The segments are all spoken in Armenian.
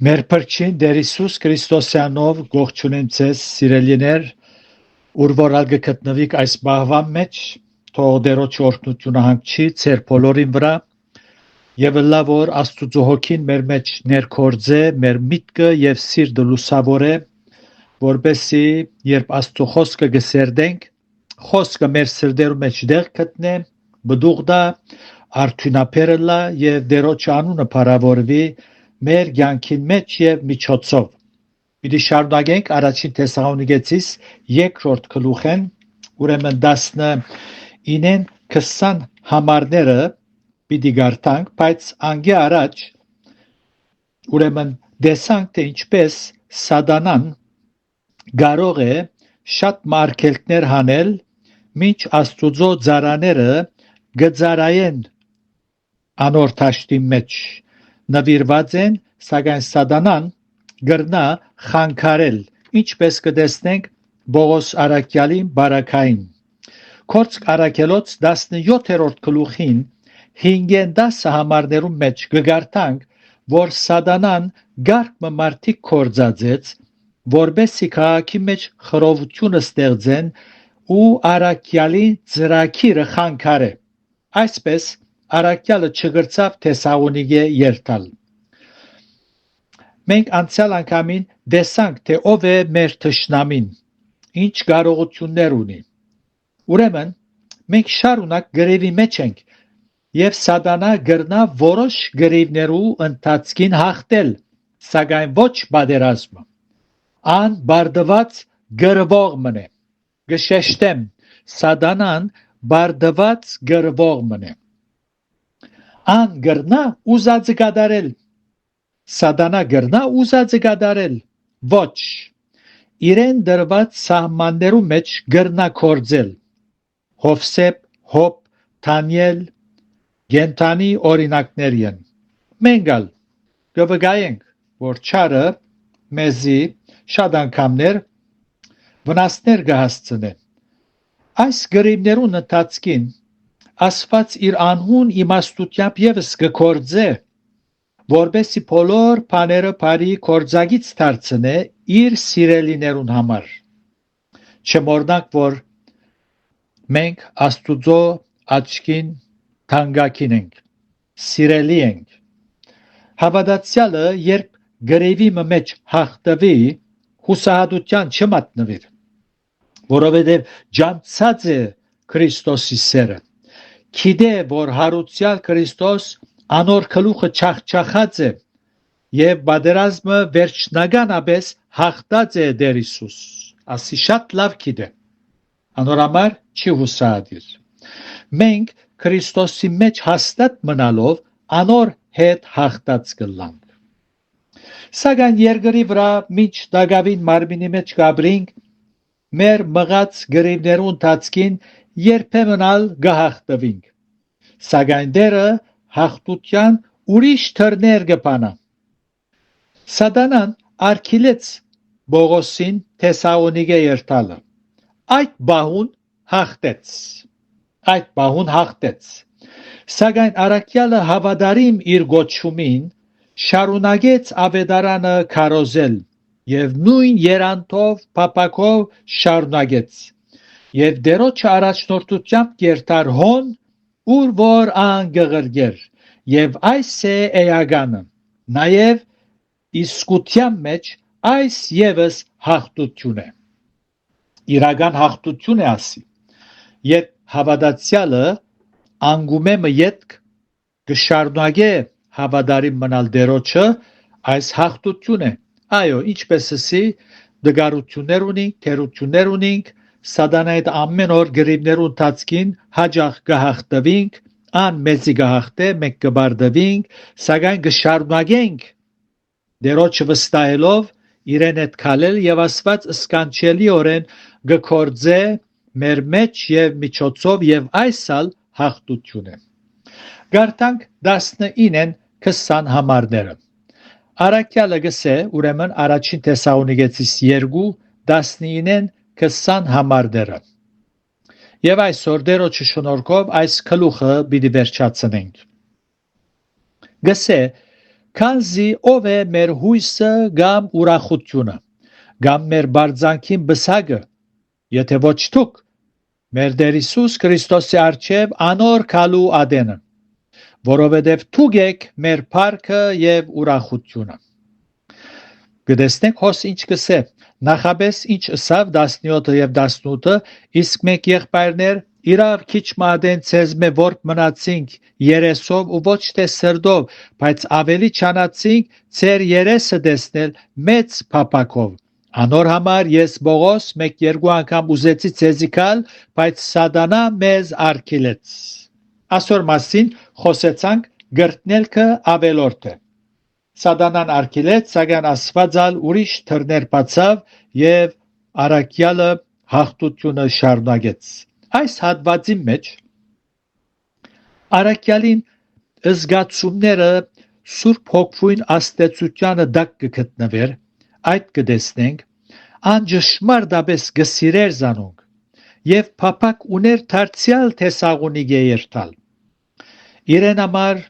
Մեր փրկին Տեր Հիսուս Քրիստոսյանով գողջունեմ ձեզ սիրելիներ, ուր որալ գտնվիք այս բահվան մեջ, թող Տերոջ օրհնությունը հանգչի ձեր բոլորին վրա, եւ լավ որ Աստծո հոգին մեր մեջ ներքորձե, մեր միտքը եւ սիրտը լուսավորե, որբեսի երբ Աստծո խոսքը գսերդենք, խոսքը մեր սրտերում մեջ դեղ գտնե, բդուղդա, արդյունաբերելա եւ Տերոջ անունը փառավորվի մեր կյանքին մեջ եւ միջոցով։ Պիտի շարունակենք առաջին Թեսաղոնիկեցիս երկրորդ գլուխեն, ուրեմն 19-ին 20 համարները պիտի գարտանք, բայց անգե առաջ ուրեմն դեսանք թե ինչպես սատանան կարող է շատ մարգելքներ հանել, մինչ Աստուծո ծառաները գծարայեն անոր դաշտի մեջ նվիրված են, սակայն սատանան գրնա խանգարել, ինչպես կտեսնենք Բողոս Արաքյալին բարակային։ Քորձք Արաքելոց 17-րդ գլուխին 5-10 համարներում մեջ կգարտանք, որ սատանան գարկ մարդիկ կործածեց, որբեսի քաղաքի մեջ խռովությունը ստեղծեն ու Արաքյալի ծրագիրը խանգարե։ Այսպես Արաքյալը չգրծավ Թեսաղոնիկե երթալ։ Մենք անցյալ անգամին տեսանք, թե ով է մեր թշնամին, ինչ կարողություններ ունի։ Ուրեմն մենք շարունակ գրևի մեջ ենք եւ սատանա գրնա որոշ գրևներու ընթացքին հաղթել, սակայն ոչ պատերազմը։ Ան բարդված գրվող մնե։ Գշեշտեմ, սատանան բարդված գրվող մնե։ Ան գրնա ուզածը կատարել, սատանա գրնա ուզածը կատարել, ոչ, իրեն դրված սահմաններու մեջ գրնա կործել, Հովսեփ, Հոբ, Դանիել, Գենթանի օրինակներ են, մենգալ, կվգայենք, որ չարը մեզի շատ անգամներ վնասներ կհասցնե, այս գրիվներուն ընթացքին Աստված իր անհուն իմաստությամբ եւս կկործե, որբեսի բոլոր բաները բարի կործագից դարձնե իր սիրելիներուն համար։ Չմոռնանք, որ մենք Աստուծո աչքին թանկագին ենք, սիրելի ենք։ Հավատացյալը երբ գրևի մեջ հաղթվի, հուսահատության չմատնվի, որովհետև ջանցած է Քրիստոսի սերը։ Գիտե, որ հարուցյալ Քրիստոս անոր գլուխը չախչախած է եւ պատերազմը վերջնականապես հաղթած է Տեր Հիսուս։ Ասի շատ լավ գիտե։ Անոր համար չի հուսահատիր։ Մենք Քրիստոսի մեջ հաստատ մնալով անոր հետ հաղթած կլանք։ Սակայն երկրի վրա մինչ դակավին մարմինի մեջ կաբրինք, մեր մղած գրիվներու ընթացքին երբեմն ալ գահախտվինք, սակայն Տերը հաղթության ուրիշ թռներ կբանա։ Սատանան արգելեց Բողոսին Թեսաղոնիկե երթալը, այդ բահուն հաղթեց, սակայն Արաքյալը հավատարիմ իր գոչումին շարունակեց ավետարանը քարոզել եւ նույն երանտով փապակով շարունակեց եւ Տերոջ առաջնորդությամբ երթար հոն, ուր որ ան գղրգեր, եւ այս է էականը, նաեւ իսկության մեջ այս եւս հաղթություն է։ Իրական հաղթություն է ասի, երբ հավատացյալը անգումեմը ետք կշարունակե հավատարիմ մնալ Տերոջը, այս հաղթություն է։ Այո, ինչպես ասի, դգարություններ ունենք, թերություններ ունենք, սատանայդ ամեն օր գրիվներու ընթացքին հաջող կհաղթվինք, ան մեծի կհաղթե, մենք կբարդվինք, սակայն կշարունակենք Տերոջը վստահելով իրեն հետ քալել եւ Աստված սքանչելիորեն կկործե մեր մեջ եւ միջոցով եւ այսալ հաղթություն է։ Գարտանք 19-ին 20 համարները։ Արաքյալը գսե, ուրեմն առաջին Թեսաղոնիկեցիս 2:19-ին 20 համարները։ Եվ այսօր Տերոջի շնորհքով այս գլուխը պիտի վերջացնենք։ Գսե, քանզի ով է մեր հույսը կամ ուրախությունը, կամ մեր բարձանքին բսագը, եթե ոչ դուք, մեր Տեր Հիսուս Քրիստոսի առջև անոր քալու ադենը, որովհետև դուք եք մեր փառքը եւ ուրախությունը։ Գտեսնենք հոս ինչ կսե, նախապես ինչ ըսավ 17 եւ 18-ը, իսկ մեկ եղբայրներ իրավ քիչ մադեն ցեզ մե որբ մնացինք երեսով ու ոչ թե սրդով, բայց ավելի չանացինք ցեր երեսը տեսնել մեծ փապակով։ Անոր համար ես Բողոս մեկ երկու անգամ ուզեցի ցեզի գալ, բայց սատանա մեզ արգելեց։ Այսօր մասին խոսեցանք գրտնելքը ավելորդ է։ Սատանան արգելեց, սակայն Աստվածալ ուրիշ թռներ բացավ եւ առաքյալը հաղթությունը շարունակեց։ Այս հատվածի մեջ առաքյալին զգացումները Սուրբ Հոգվույն աստեցությանը դակ կգտնվեր, այդ կտեսնենք, անջշմարտապես գսիրեր զանոնք եւ փափակ ուներ դարձյալ Թեսաղոնիկե երթալ։ Իրեն համար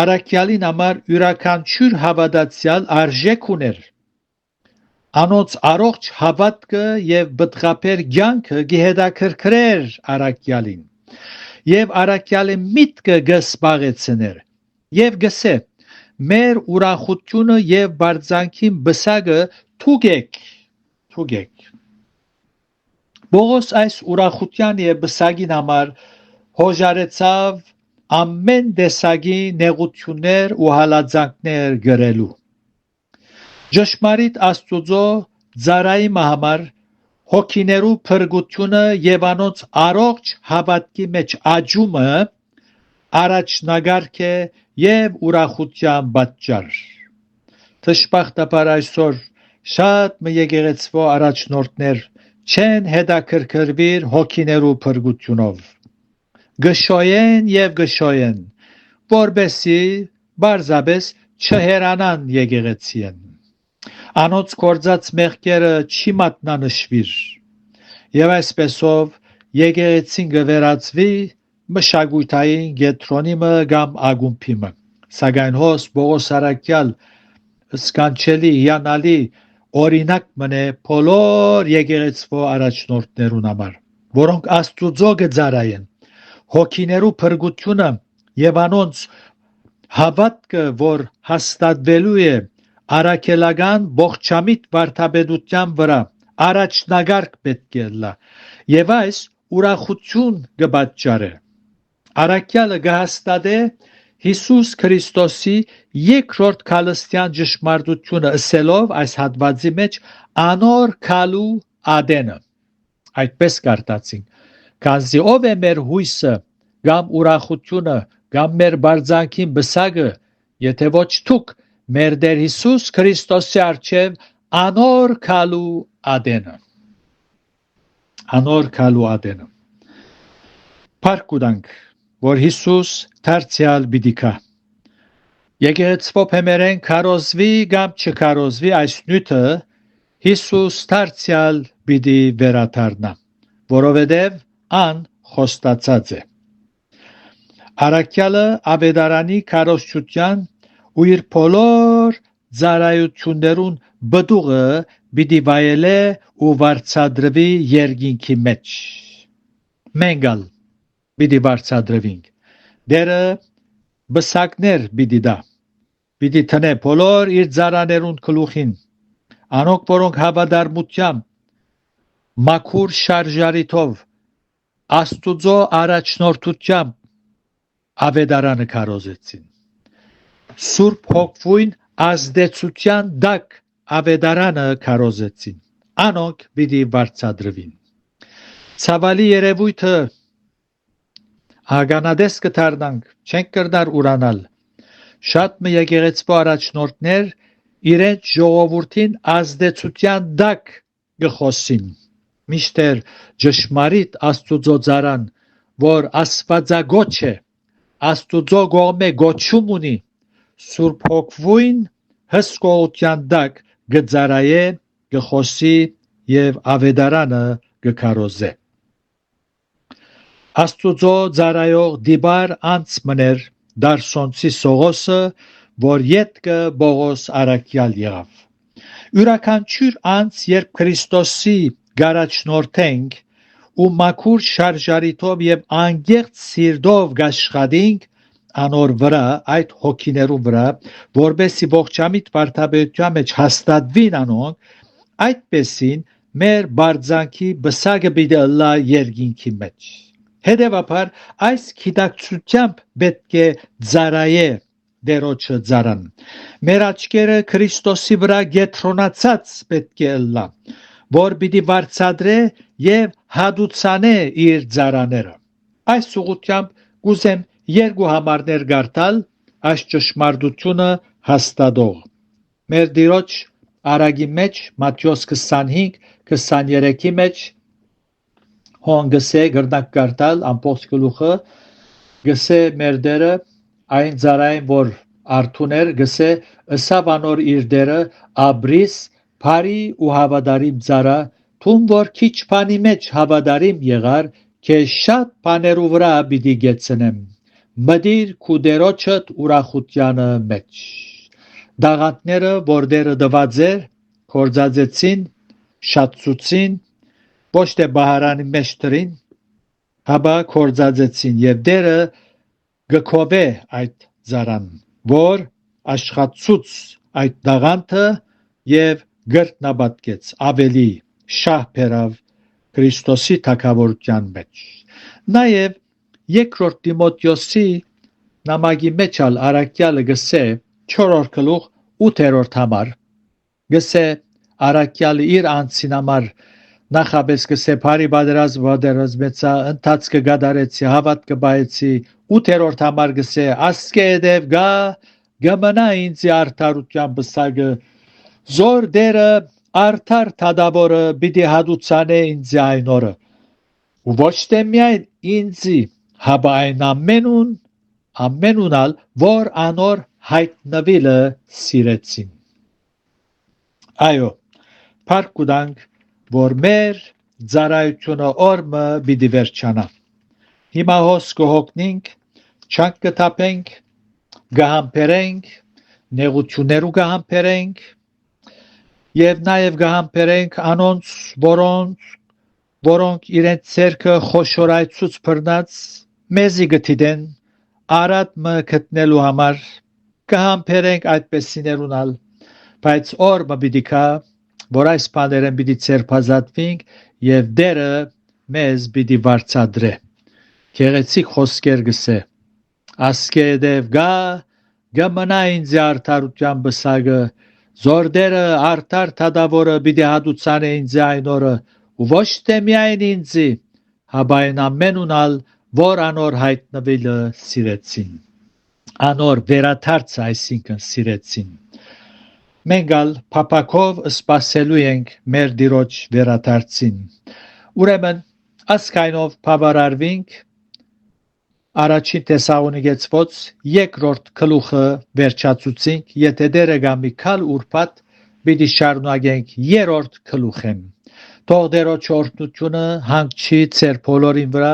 առաքյալին համար յուրաքանչյուր հավատացյալ արժեք ուներ։ Անոնց առողջ հավատքը եւ բտղապեր կյանքը գեհդակրկրեր առաքյալին եւ առաքյալի միտքը գսպաղեցներ եւ գսե մեր ուրախությունը եւ բարձանքին բսագը դուք եք։ Բողոս այս ուրախության եւ բսագին համար հոժարեցավ ամեն տեսակի նեղություններ ու հալածանքներ գրելու։ Ճշմարիտ Աստուծո ծառայի համար հոգիներու փրկությունը եւ անոնց առողջ հավատքի մեջ աճումը առաջնագարք է եւ ուրախության պատճառ։ Դժբախտաբար այսօր շատ եկեղեցվո առաջնորդներ չեն հետաքրքրվիր հոգիներու փրկությունով։ Գշոյեն, որբեսի բարձաբես չհերանան եկեղեցին։ Անոնց կործած մեղքերը չի մատնանշվիր եւ այսպեսով եկեղեցին գվերածվի մշակութային գետրոնիմը կամ ագումբիմը։ Սակայն հոս Բողոս առաքյալ սկանչելի հիանալի օրինակ մնե բոլոր եկեղեցվո առաջնորդներուն համար, որոնք Աստուծո գծարային հոգիներու փրկությունը եւ անոնց հավատքը, որ հաստատվելու է առաքելական ողջամիտ վարդապետության վրա առաջնագարկ պետք է լա եւ այս ուրախություն կպատճառե։ Առաքյալը կհաստատե Հիսուս Քրիստոսի երկրորդ քալստյան ճշմարտությունը ըսելով այս հատվածի մեջ անոր քալու ադենը։ Այդպես կարտացինք, քանզի ով է մեր հույսը կամ ուրախությունը կամ մեր բարձանքին բսագը, եթե ոչ դուք մեր Տեր Հիսուս Քրիստոսի առջև անոր քալու ադենը։ Փառք որ Հիսուս դարձյալ պիտի գա։ Եկեղեցվո փեմերեն քարոզվի կամ չքարոզվի այս նյութը Հիսուս դարձյալ պիտի վերադառնա, որովհետև ան խոստացած է։ Առաքյալը ավետարանի քարոզչության ու իր բոլոր ծառայություններուն բդուղը պիտի վայելե ու վարձատրվի երկինքի մեջ։ Մենգալ պիտի վարձատրվինք։ Դերը բսակներ պիտի դա։ Պիտի տնե բոլոր իր ծառաներուն գլուխին։ Անոնք, որոնք հավատարմությամբ մաքուր շարժարիթով Աստուծո առաջնորդությամբ ավետարանը քարոզեցին։ Սուրբ Հոգվույն ազդեցության դակ ավետարանը քարոզեցին։ Անոնք պիտի վարձատրվին։ Ցավալի երևույթը ագանադես կդառնանք, չենք կրնար ուրանալ։ Շատ մը եկեղեցվո առաջնորդներ իրենց ժողովրդին ազդեցության դակ գխոսին։ Միշտեր ճշմարիտ Աստուծո ծառան, որ Աստվածագոչ է, Աստուծո կողմէ գոչում ունի, Սուրբ Հոգվույն հսկողության դակ գծարայե, գխոսի եւ ավետարանը գքարոզե։ Աստուծո ծառայող դիբար անց մներ Դարսոնցի Սողոսը, որ ետքը Բողոս Արաքյալ եղավ։ Յուրաքանչյուր անց, երբ Քրիստոսի գարաչնորթենք ու մաքուր շարժարիթով եւ անգեղծ սիրտով գաշխատենք անոր վրա, այդ հոգիներու վրա, որբեսի ողջամիտ վարդապետության մեջ հաստատվին անոնք, այդպեսին մեր բարձանքի բսակը պիտի ըլլա երկինքի մեջ։ Հետևաբար այս գիտակցությամբ պետք է ծարայե դերոջը ծարան։ Մեր աչքերը Քրիստոսի վրա գետրոնացած պետք է ըլլա, որ պիտի վարձադրե եւ հադուցանե իր ծարաները։ Այս ուղղությամբ կուզեմ երկու համարներ գարտալ այս ճշմարտությունը հաստատող։ Մեր Տիրոջ արագի մեջ Մատթեոս 25-23-ի մեջ հոնգսե գրնակ գարտալ ամբողջ գլուխը գսե մեր դերը այն ծարային որ արթուներ գսե ըսավ անոր իր դերը աբրիս բարի ու հավատարիմ ծարա թուն որ քիչ բանի մեջ հավատարիմ եղար քեզ շատ բաներու վրա պիտի գեցնեմ մտիր քու դերոջդ ուրախությանը մեջ դաղանտները որ դերը դված էր կործածեցին շատցուցին ոչ թե բահարանի մեջ դրին հաբա կործածեցին եւ դերը գկովե այդ ծարան որ աշխատծուց այդ դաղանտը եւ գրտնաբատկեց ավելի շահ բերավ Քրիստոսի թագավորության մեջ նաեւ երկրորդ Տիմոթեոսի նամակի մեջ ալ Արաքյալը գսե 4-րդ գլուխ 8-րդ համար գսե Արաքյալը իր անձին համար նախաբես գսե բարի բادرազմեցա ընթացքը գադարեցի հավատքը բայեցի 8-րդ համար գսե ասկե դև գա գմնա ինձ արդարության բսակը զոր դերը արդար թադավորը պիտի հադուցանե ինձ այն օրը ու ոչ թե միայն ինձի հաբա այն ամենունալ որ անոր հայտնվիլը սիրեցին այո փառք կուտանք որ մեր ծառայությունը օրը պիտի վերջանա հիմա հոս կհոգնենք չանք կտապենք գահամբերենք նեղություններու գահամբերենք եւ նաեւ գահամբերենք անոնց որոնք իրենց ցերկը խոշորայցուց բռնած մեզի գտիդեն արատ մը գտնելու համար գահամբերենք այդպեսիներունալ բայց օրը պիտի կա որ այս բաներեն պիտի ցերփազատվենք եւ դերը մեզ պիտի վարձադրե քեղեցիկ խոսքեր գսե ասկե դև գա գմնա ինձ արդարության բսակը զոր դերը արդար թադավորը պիտի հադուցանե ինձ այն օրը ու ոչ թե միայն ինձի հաբա այն ամենունալ որ անոր հայտնվելը սիրեցին անոր վերաթարցը այսինքն սիրեցին մենք ալ փապակով սպասելու ենք մեր Տիրոջ վերադարձին ուրեմն ասկայնով բավարարվենք առաջին Թեսաղոնիկեցվոց երկրորդ գլուխը վերջացուցինք եթե դերը գամի քալ ուրբաթ պիտի շարունակենք երրորդ գլուխեն թող Տիրոջ օրհնությունը հանգչի ձեր բոլորին վրա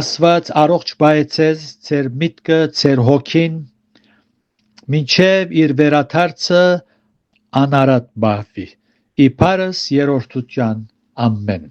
Աստված առողջ բայեցես ձեր միտքը ձեր հոգին մինչև իր վերադարձը անարատ բահվի իբարս երրորդության ամեն